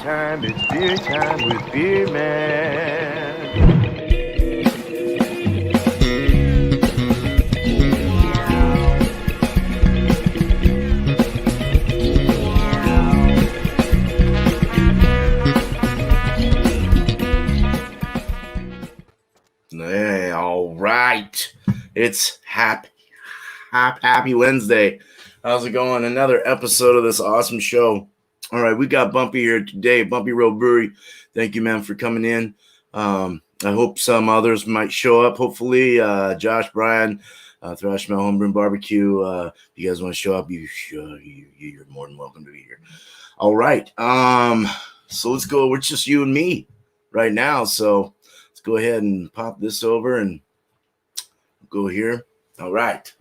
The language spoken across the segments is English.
It's beer time with Beer Man. Hey, all right. It's happy Wednesday. How's it going? Another episode of this awesome show. All right, we got Bumpy here today, Bumpy Road Brewery. Thank you, man, for coming in. I hope some others might show up. Hopefully, Josh, Brian, Thrash Metal Homebrew Barbecue. If you guys want to show up, you're more than welcome to be here. All right. So let's go. We're just you and me right now. So let's go ahead and pop this over and go here. All right.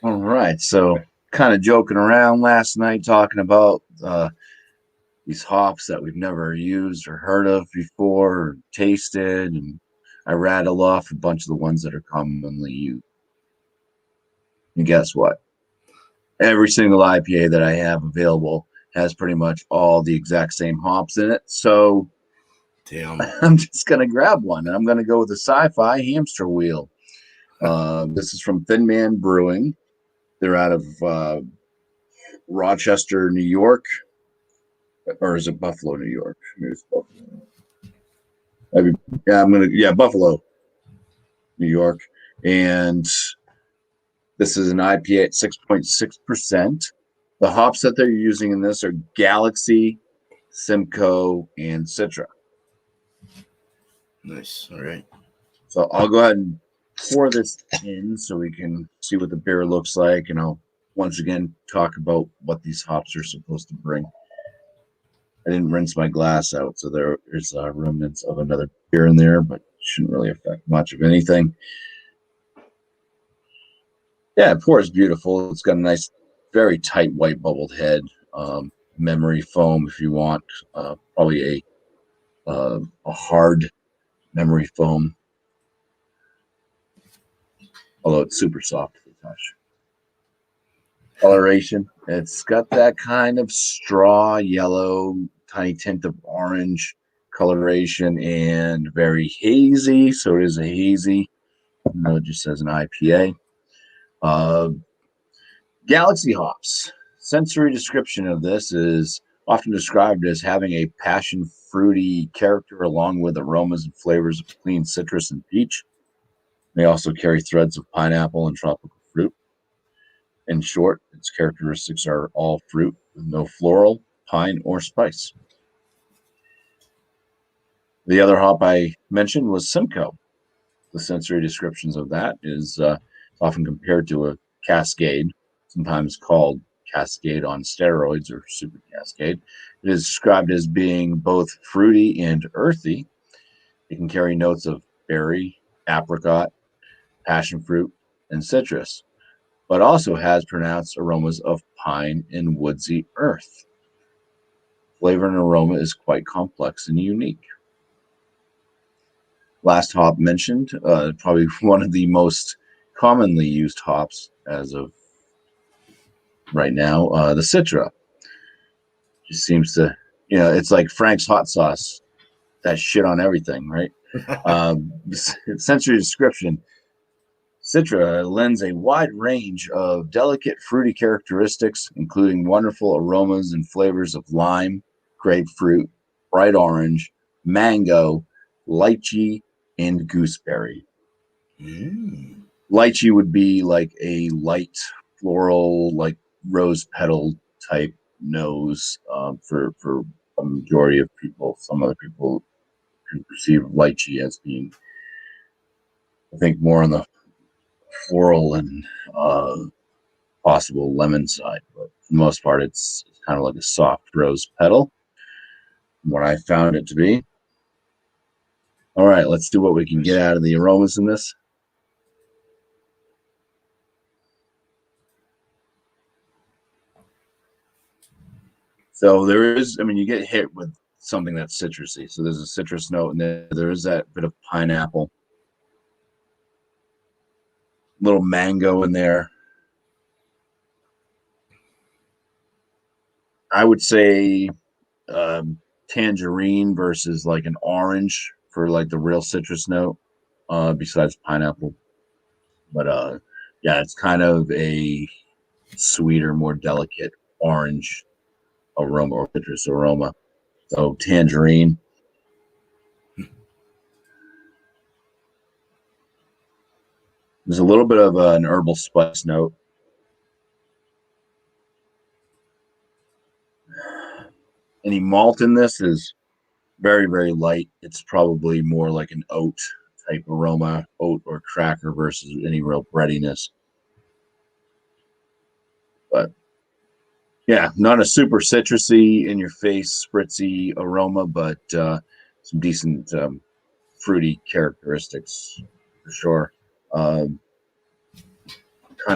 All right. So kind of joking around last night talking about these hops that we've never used or heard of before or tasted. And I rattle off a bunch of the ones that are commonly used. And guess what? Every single IPA that I have available has pretty much all the exact same hops in it. So Damn. I'm just going to grab one. And I'm going to go with the Sci-Fi Hamster Wheel. This is from Thin Man Brewing. They're out of Rochester, New York. Or is it Buffalo, New York? Maybe it's Buffalo. Buffalo, New York. And this is an IPA at 6.6%. The hops that they're using in this are Galaxy, Simcoe, and Citra. Nice. All right. So I'll go ahead and pour this in so we can see what the beer looks like. And I'll once again talk about what these hops are supposed to bring. I didn't rinse my glass out, so there's remnants of another beer in there, but shouldn't really affect much of anything. Yeah, it pours beautiful. It's got a nice, very tight white bubbled head. Memory foam, if you want. Probably a hard memory foam, although it's super soft to the touch. Coloration, it's got that kind of straw yellow, tiny tint of orange coloration, and very hazy. So it is a hazy. No, it just says an IPA. Galaxy hops. Sensory description of this is often described as having a passion fruity character along with aromas and flavors of clean citrus and peach. They also carry threads of pineapple and tropical fruit. In short, its characteristics are all fruit with no floral, pine, or spice. The other hop I mentioned was Simcoe. The sensory descriptions of that is often compared to a Cascade, sometimes called Cascade on steroids or Super Cascade. It is described as being both fruity and earthy. It can carry notes of berry, apricot, passion fruit, and citrus, but also has pronounced aromas of pine and woodsy earth. Flavor and aroma is quite complex and unique. Last hop mentioned, probably one of the most commonly used hops as of right now, the Citra. Just seems to, it's like Frank's hot sauce, that shit on everything, right? Sensory description. Citra lends a wide range of delicate fruity characteristics, including wonderful aromas and flavors of lime, grapefruit, bright orange, mango, lychee, and gooseberry. Lychee would be like a light floral, like rose petal type nose for a majority of people. Some other people can perceive lychee as being, I think, more on the floral and possible lemon side, but for the most part, it's kind of like a soft rose petal, what I found it to be. All right, let's do what we can get out of the aromas in this. So there is, you get hit with something that's citrusy. So there's a citrus note, and there is that bit of pineapple, little mango in there. I would say tangerine versus like an orange for like the real citrus note, besides pineapple. But yeah, it's kind of a sweeter, more delicate orange aroma or citrus aroma. So tangerine. There's a little bit of an herbal spice note. Any malt in this is very, very light. It's probably more like an oat type aroma, oat or cracker versus any real breadiness. But yeah, not a super citrusy, in your face, spritzy aroma, but some decent fruity characteristics for sure. Kind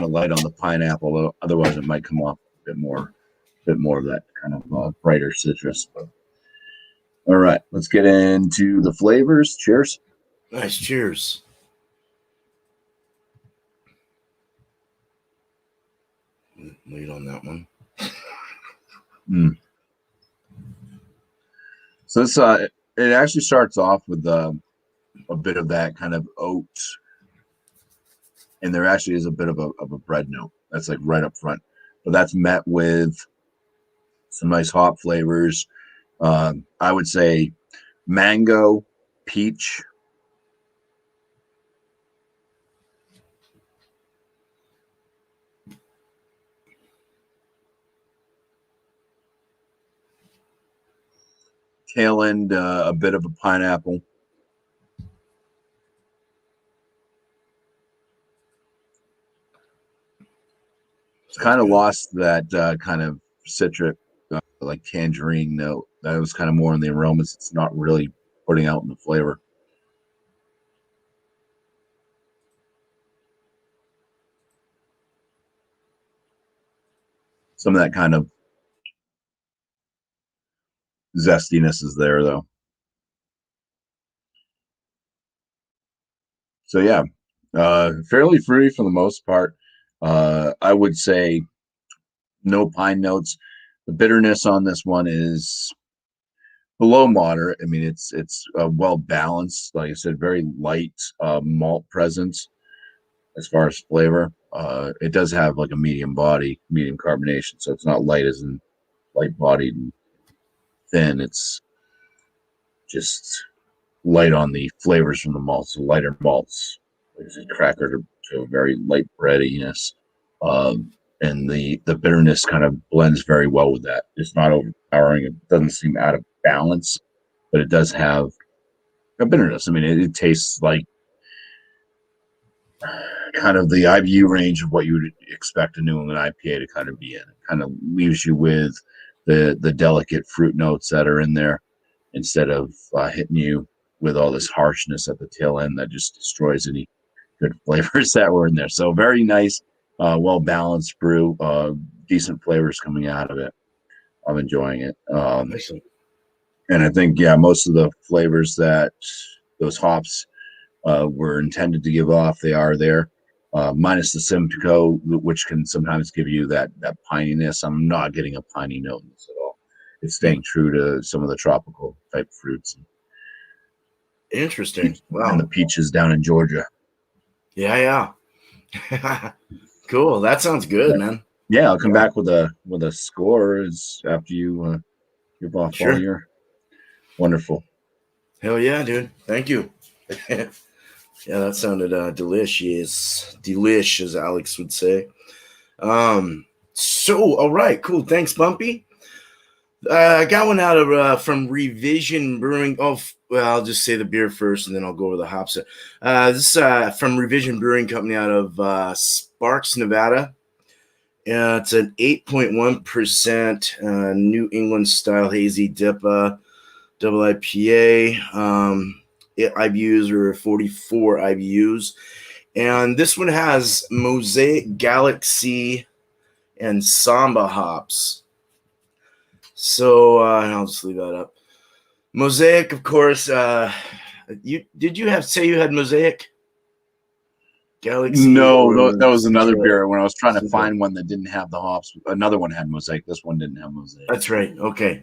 of light on the pineapple, though. Otherwise, it might come off a bit more of that kind of brighter citrus. But, all right, let's get into the flavors. Cheers. Nice. Cheers. Lead on that one. So this it actually starts off with a bit of that kind of oat, and there actually is a bit of a bread note that's like right up front, but that's met with some nice hop flavors. I would say mango, peach, tail end, a bit of a pineapple. It's kind of lost that kind of citric, like tangerine note. That was kind of more in the aromas. It's not really putting out in the flavor. Some of that kind of zestiness is there, though. So yeah, fairly fruity for the most part. I would say no pine notes. The bitterness on this one is below moderate. I mean, it's well balanced. Like I said, very light malt presence as far as flavor. It does have like a medium body, medium carbonation, so it's not light as in light bodied and thin. It's just light on the flavors from the malts, so lighter malts, like I said, cracker to a very light breadiness. And the bitterness kind of blends very well with that. It's not overpowering. It doesn't seem out of balance, but it does have a bitterness. I mean, it tastes like kind of the IBU range of what you would expect a New England IPA to kind of be in. It kind of leaves you with the delicate fruit notes that are in there instead of hitting you with all this harshness at the tail end that just destroys any good flavors that were in there. So very nice, well balanced brew, decent flavors coming out of it. I'm enjoying it. And I think, yeah, most of the flavors that those hops were intended to give off, they are there. Minus the Simcoe, which can sometimes give you that pininess. I'm not getting a piney note in this at all. It's staying true to some of the tropical type fruits. Interesting. Wow. And the peaches down in Georgia. Yeah. Cool. That sounds good, man. Yeah, I'll come back with a score after you give off all your wonderful. Hell yeah, dude. Thank you. Yeah, that sounded delicious. Delish, as Alex would say. So, all right, cool. Thanks, Bumpy. I got one out of from Revision Brewing. Oh, well, I'll just say the beer first, and then I'll go over the hops. This is from Revision Brewing Company out of Sparks, Nevada. It's an 8.1% New England style hazy DIPA double IPA. IBUs are 44 IBUs. And this one has Mosaic, Galaxy, and Samba hops. So I'll just leave that up. Mosaic, of course. Did you say you had Mosaic? Galaxy? No, that was another beer. When I was trying to find one that didn't have the hops, another one had Mosaic. This one didn't have Mosaic. That's right. Okay.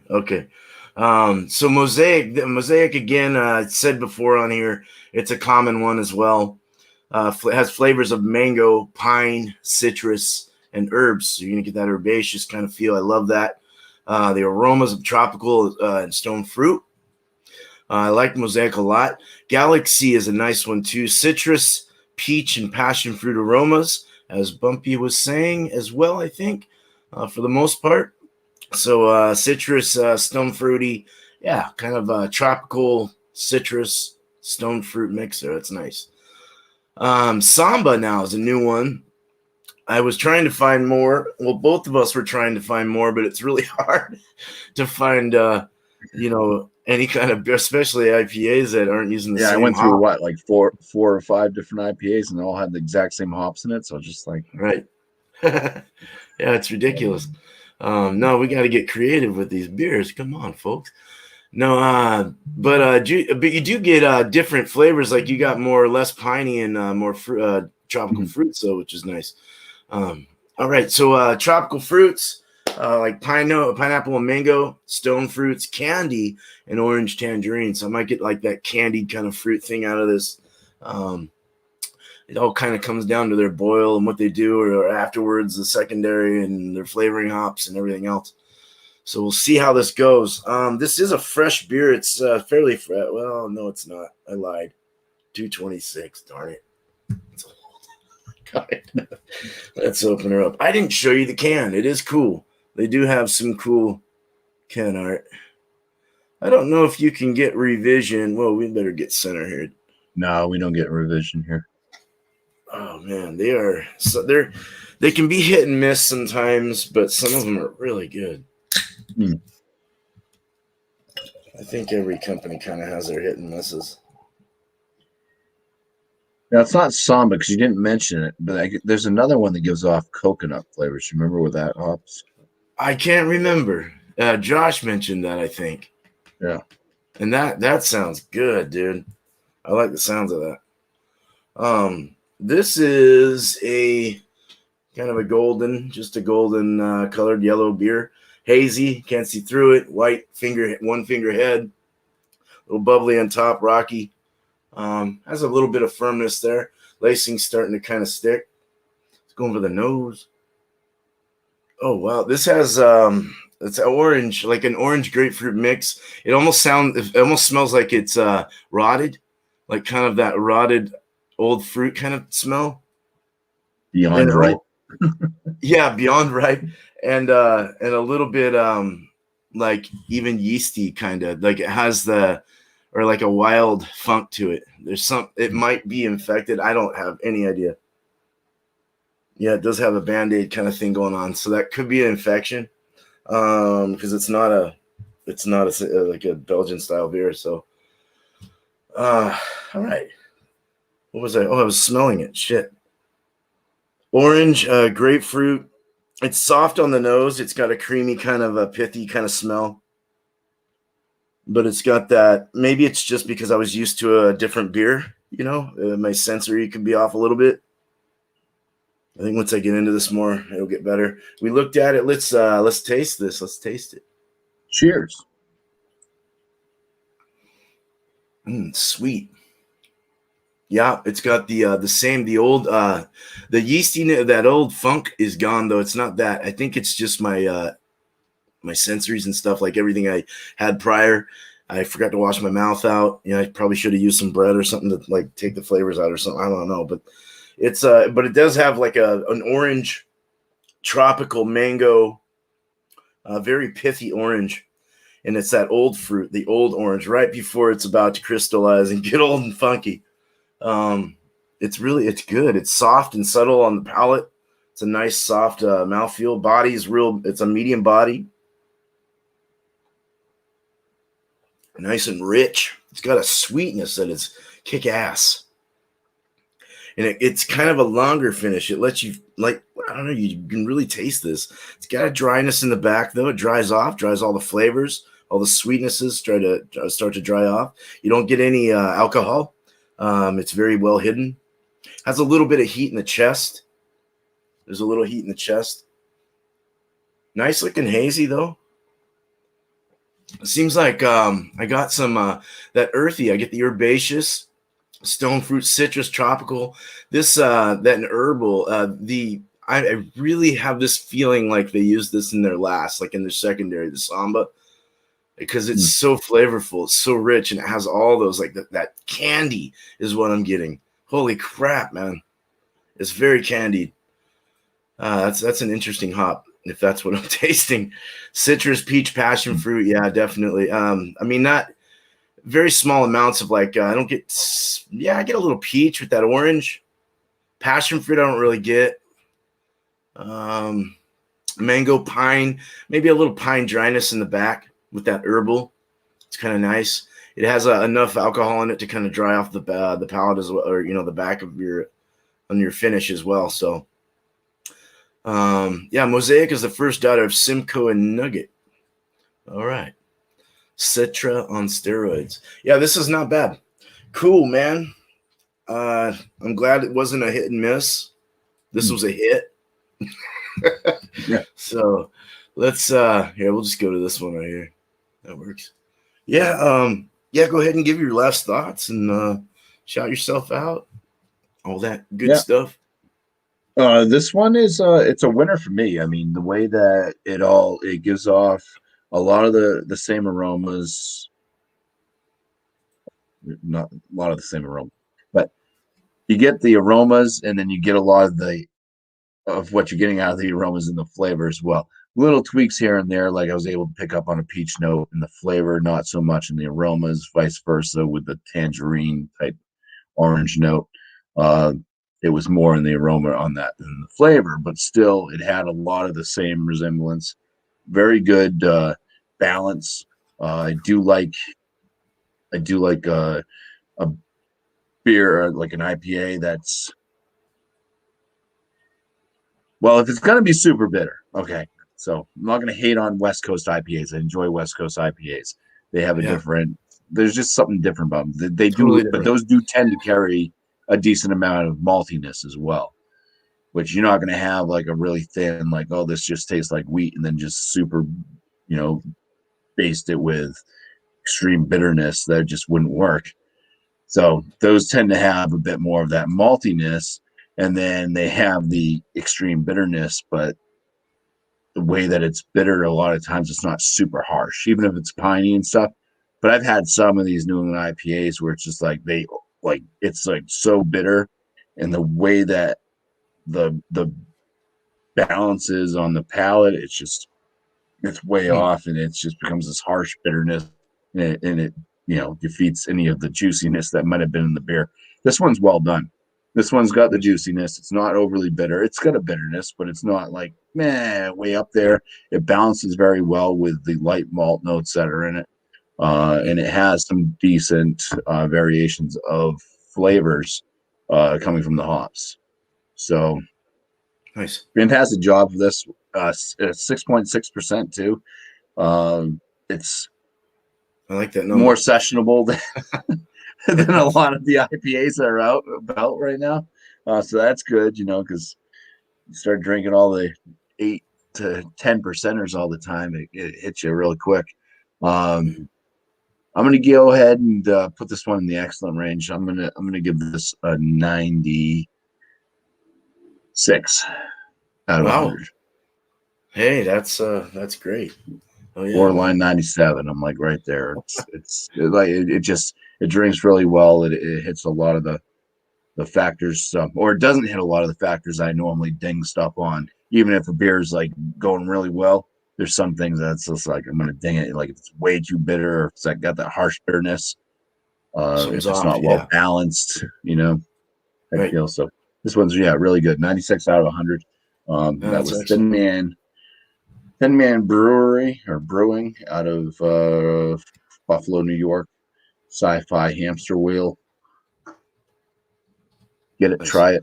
So Mosaic again, said before on here, it's a common one as well. Has flavors of mango, pine, citrus, and herbs. So you're gonna get that herbaceous kind of feel. I love that. The aromas of tropical and stone fruit. I like Mosaic a lot. Galaxy is a nice one too. Citrus, peach, and passion fruit aromas, as Bumpy was saying as well, I think, for the most part. So citrus, stone fruity, yeah, kind of tropical citrus stone fruit mixer. That's nice. Samba now is a new one. I was trying to find more. Well, both of us were trying to find more, but it's really hard to find, any kind of, especially IPAs that aren't using the Yeah, I same went through hop. what, like four or five different IPAs, and they all had the exact same hops in it. So I was just like, Right. Yeah, it's ridiculous. No, we got to get creative with these beers. Come on, folks. No, but you do get different flavors. Like you got more or less piney and more tropical mhm. fruits, so which is nice. All right, so tropical fruits like pineapple and mango, stone fruits, candy, and orange tangerine. So I might get like that candied kind of fruit thing out of this. It all kind of comes down to their boil and what they do, or afterwards the secondary and their flavoring hops and everything else. So we'll see how this goes. This is a fresh beer. It's fairly fresh. Well, no, it's not. I lied. 226. Darn it. It's old. God. Let's open her up. I didn't show you the can. It is cool. They do have some cool can art. I don't know if you can get revision. Well, we better get center here. No, we don't get revision here. Oh man, they can be hit and miss sometimes, but some of them are really good. I think every company kind of has their hit and misses. Now it's not Samba because you didn't mention it, but there's another one that gives off coconut flavors. You remember with that hops? I can't remember. Josh mentioned that, I think. Yeah. And that sounds good, dude. I like the sounds of that. This is a kind of a golden colored yellow beer. Hazy, can't see through it. White finger, one finger head. A little bubbly on top, rocky. Has a little bit of firmness there. Lacing's starting to kind of stick. It's going for the nose. Oh wow, this has it's orange, like an orange grapefruit mix. It almost smells like it's rotted, like kind of that rotted old fruit kind of smell. Beyond And right. yeah, beyond right, and a little bit like even yeasty kind of, like it has or like a wild funk to it. It might be infected. I don't have any idea. Yeah, it does have a Band-Aid kind of thing going on, so that could be an infection. Because it's not like a Belgian style beer. So, all right. What was I? Oh, I was smelling it. Shit. Orange, grapefruit. It's soft on the nose. It's got a creamy kind of a pithy kind of smell. But it's got that. Maybe it's just because I was used to a different beer. My sensory could be off a little bit. I think once I get into this more, it'll get better. We looked at it. Let's taste this. Let's taste it. Cheers. Sweet. Yeah, it's got the old the yeasty, that old funk is gone though. It's not that. I think it's just my my sensories and stuff, like everything I had prior. I forgot to wash my mouth out. I probably should have used some bread or something to like take the flavors out or something. I don't know, but it does have like an orange tropical mango, very pithy orange, and it's that old fruit, the old orange, right before it's about to crystallize and get old and funky. It's good. It's soft and subtle on the palate. It's a nice soft mouthfeel. Body's real. It's a medium body. Nice and rich. It's got a sweetness that is kick ass. And it's kind of a longer finish. It lets you, like, I don't know, you can really taste this. It's got a dryness in the back, though. It dries all the flavors, all the sweetnesses start to dry off. You don't get any alcohol. It's very well hidden. Has a little bit of heat in the chest. There's a little heat in the chest. Nice looking hazy, though. It seems like I got some that earthy. I get the herbaceous, stone fruit, citrus, tropical. This that herbal. I really have this feeling like they used this in their last, like in their secondary, the samba, because it's Mm. so flavorful, it's so rich, and it has all those like that candy is what I'm getting. Holy crap, man! It's very candied. That's an interesting hop if that's what I'm tasting. Citrus, peach, passion fruit. Yeah, definitely. I mean, not very small amounts of like I don't get. Yeah, I get a little peach with that orange. Passion fruit, I don't really get. Um, Mango, pine, maybe a little pine dryness in the back with that herbal. It's kind of nice. It has enough alcohol in it to kind of dry off the palate as well, or the back of your finish as well. So yeah, Mosaic is the first daughter of Simcoe and Nugget. All right. Citra on steroids. Yeah, this is not bad. Cool, man. I'm glad it wasn't a hit and miss. This was a hit. Yeah. So let's here, we'll just go to this one right here. That works. Yeah, yeah, go ahead and give your last thoughts and shout yourself out. All that good Yeah. stuff. This one is it's a winner for me. I mean, the way that it gives off a lot of the same aromas, not a lot of the same aroma, but you get the aromas and then you get a lot of what you're getting out of the aromas and the flavor as well. Little tweaks here and there, like I was able to pick up on a peach note in the flavor, not so much in the aromas, vice versa with the tangerine type orange note. It was more in the aroma on that than the flavor, but still it had a lot of the same resemblance. Very good balance. I do like a beer like an IPA that's well, if it's gonna be super bitter, okay. So I'm not gonna hate on West Coast IPAs. I enjoy West Coast IPAs. They have a Yeah, different. There's just something different about them. They totally do, but different. those do tend to carry a decent amount of maltiness as well, which you're not going to have like a really thin, like, oh, this just tastes like wheat, and then just super, you know, based it with extreme bitterness. That just wouldn't work. So those tend to have a bit more of that maltiness, and then they have the extreme bitterness, but the way that it's bitter, a lot of times it's not super harsh, even if it's piney and stuff. But I've had some of these New England IPAs where it's just like it's like so bitter, and the way that the balance is on the palate, it's way Hmm. off, and it just becomes this harsh bitterness, and it defeats any of the juiciness that might have been in the beer. This one's well done. This one's got the juiciness. It's not overly bitter. It's got a bitterness, but it's not like way up there. It balances very well with the light malt notes that are in it, and it has some decent variations of flavors coming from the hops. So Nice. fantastic job for this. 6.6% too. It's I like that more number. sessionable than a lot of the IPAs that are out about right now. So that's good, because you start drinking all the 8 to 10 percenters all the time, it hits you really quick. I'm gonna go ahead and put this one in the excellent range. I'm gonna give this a 96 out of Wow. 100. Hey, that's great. Oh yeah, Borderline man. 97. I'm like right there. It drinks really well. It hits a lot of the factors, or it doesn't hit a lot of the factors I normally ding stuff on. Even if a beer is like going really well, there's some things that's just like I'm gonna ding it. Like if it's way too bitter, or if it's like got that harsh bitterness, Something's if it's off. not well Yeah. balanced, I Right. feel so. This one's really good. 96 out of 100. Yeah, That that's was excellent. Thin Man Brewery or Brewing out of Buffalo, New York. Sci-Fi Hamster Wheel. Get it, Nice. try it,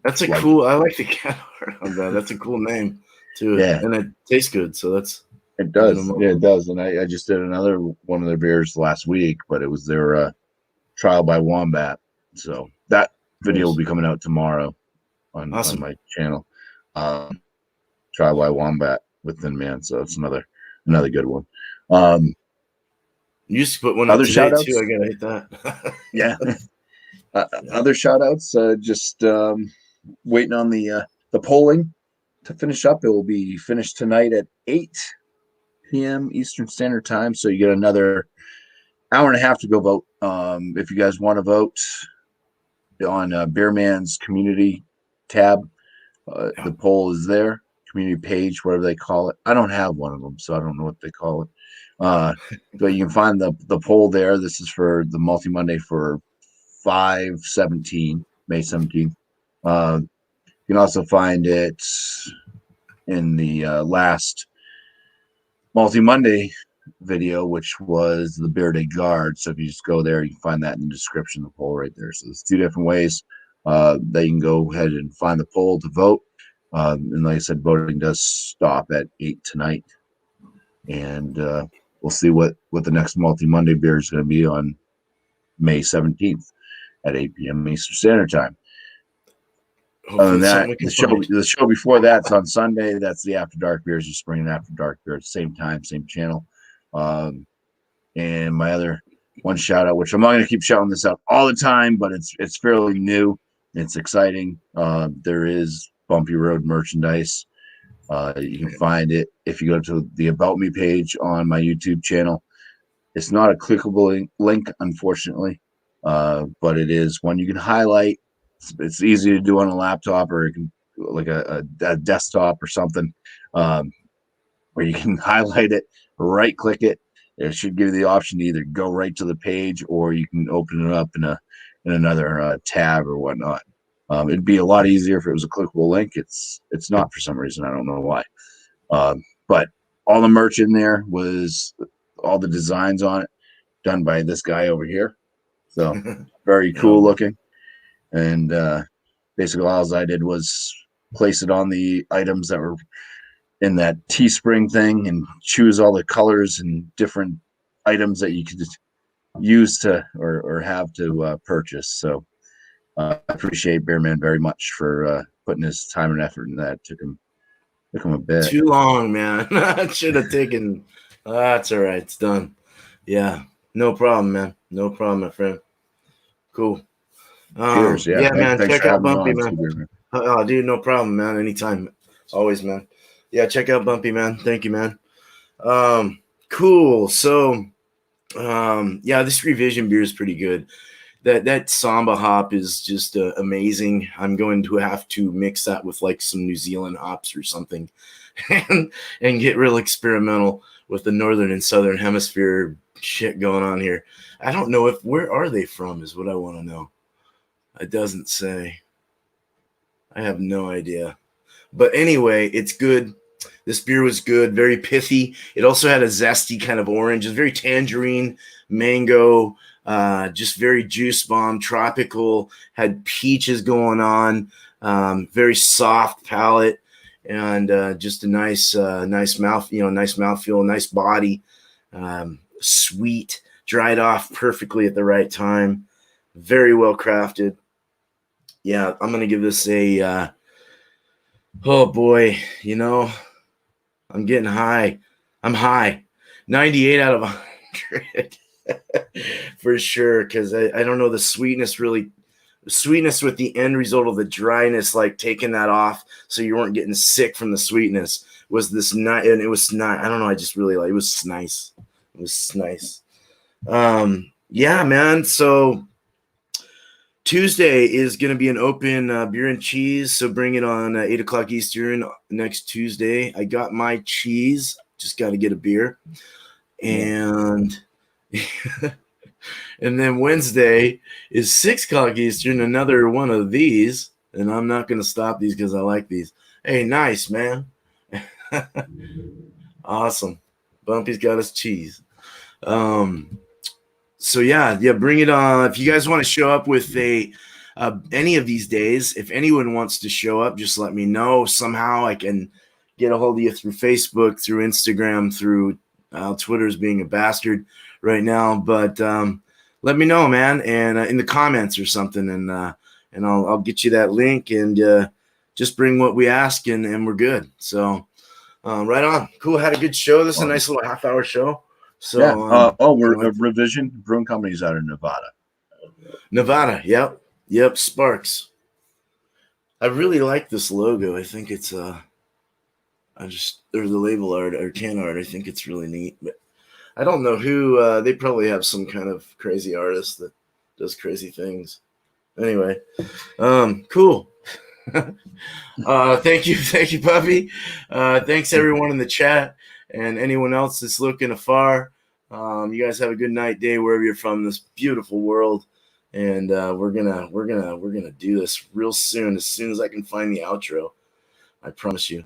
That's a like it. cool. I like the cat art on that. That's a cool name too, Yeah, and it tastes good. So that's it giving them does. up. Yeah, it does. And I just did another one of their beers last week, but it was their Trial by Wombat. So that video will Nice. be coming out tomorrow on Awesome. my channel. Um, Trial by Wombat with Thin Man. So it's another good one. Um, You used to put one up other today shout outs? too. I gotta hit that. Yeah. Yeah. Other shout outs, just waiting on the polling to finish up. It will be finished tonight at 8 p.m. Eastern Standard Time. So you get another hour and a half to go vote. If you guys want to vote on Beerman's community tab, the poll is there. Community page, whatever they call it. I don't have one of them, so I don't know what they call it. But you can find the poll there. This is for the Multi Monday for 5/17, May 17th. You can also find it in the last Multi Monday video, which was the Beer Day Guard. So if you just go there, you can find that in the description of the poll right there. So there's two different ways that you can go ahead and find the poll to vote. And like I said, voting does stop at 8 tonight. And we'll see what the next Multi Monday beer is going to be on May 17th at 8 p.m. Eastern Standard Time. Other than that, the show before that's on Sunday. That's the After Dark beers. Just bringing After Dark beer at the same time, same channel. And my other one shout out, which I'm not going to keep shouting this out all the time, but it's fairly new. It's exciting. There is Bumpy Road merchandise. You can find it if you go to the About Me page on my YouTube channel. It's not a clickable link, unfortunately, but it is one you can highlight. It's easy to do on a laptop or you can like a desktop or something, where you can highlight it, right click it. It should give you the option to either go right to the page or you can open it up in another tab or whatnot. It'd be a lot easier if it was a clickable link. It's not for some reason. I don't know why. But all the merch in there was all the designs on it done by this guy over here. So very cool looking. And basically all I did was place it on the items that were in that Teespring thing and choose all the colors and different items that you could use to or have to purchase. So I appreciate Beerman very much for putting his time and effort in that. It took him a bit. Too long, man. It should have taken. That's all right. It's done. Yeah. No problem, man. No problem, my friend. Cool. Cheers. Yeah, man. Thanks check for out having Bumpy, me on, man. Oh, dude, no problem, man. Anytime. Always, man. Yeah, check out Bumpy, man. Thank you, man. Cool. So, yeah, this revision beer is pretty good. That Samba hop is just amazing. I'm going to have to mix that with like some New Zealand hops or something, and get real experimental with the northern and southern hemisphere shit going on here. I don't know where are they from is what I want to know. It doesn't say. I have no idea. But anyway, it's good. This beer was good, very pithy. It also had a zesty kind of orange. It's very tangerine, mango, just very juice bomb, tropical. Had peaches going on, very soft palate, and just a nice mouth, nice mouthfeel, nice body, sweet, dried off perfectly at the right time, very well crafted. Yeah, I'm gonna give this a. Oh boy, I'm getting high. I'm high. 98 out of 100 for sure. Because I don't know, the sweetness with the end result of the dryness, like taking that off so you weren't getting sick from the sweetness was this night. And it was not, I don't know. I just really it was nice. It was nice. Yeah, man. So Tuesday is going to be an open beer and cheese. So bring it on 8 o'clock Eastern next Tuesday. I got my cheese. Just got to get a beer. And and then Wednesday is 6 o'clock Eastern, another one of these. And I'm not going to stop these because I like these. Hey, nice, man. Awesome. Bumpy's got his cheese. So yeah, bring it on. If you guys want to show up with any of these days, if anyone wants to show up, just let me know. Somehow I can get a hold of you through Facebook, through Instagram, through Twitter's being a bastard right now. But let me know, man, and in the comments or something, and I'll get you that link and just bring what we ask, and we're good. So right on. Cool. Had a good show. This is a nice little half-hour show. So, Yeah. We're anyway. a Revision Brewing Company's out of Nevada. Nevada. Yep. Sparks. I really like this logo. I think it's there's the label art or can art. I think it's really neat. But I don't know who. They probably have some kind of crazy artist that does crazy things. Anyway, cool. Thank you, Puppy. Thanks everyone in the chat and anyone else that's looking afar. You guys have a good night, day, wherever you're from, this beautiful world. And we're gonna do this real soon, as I can find the outro. I promise you.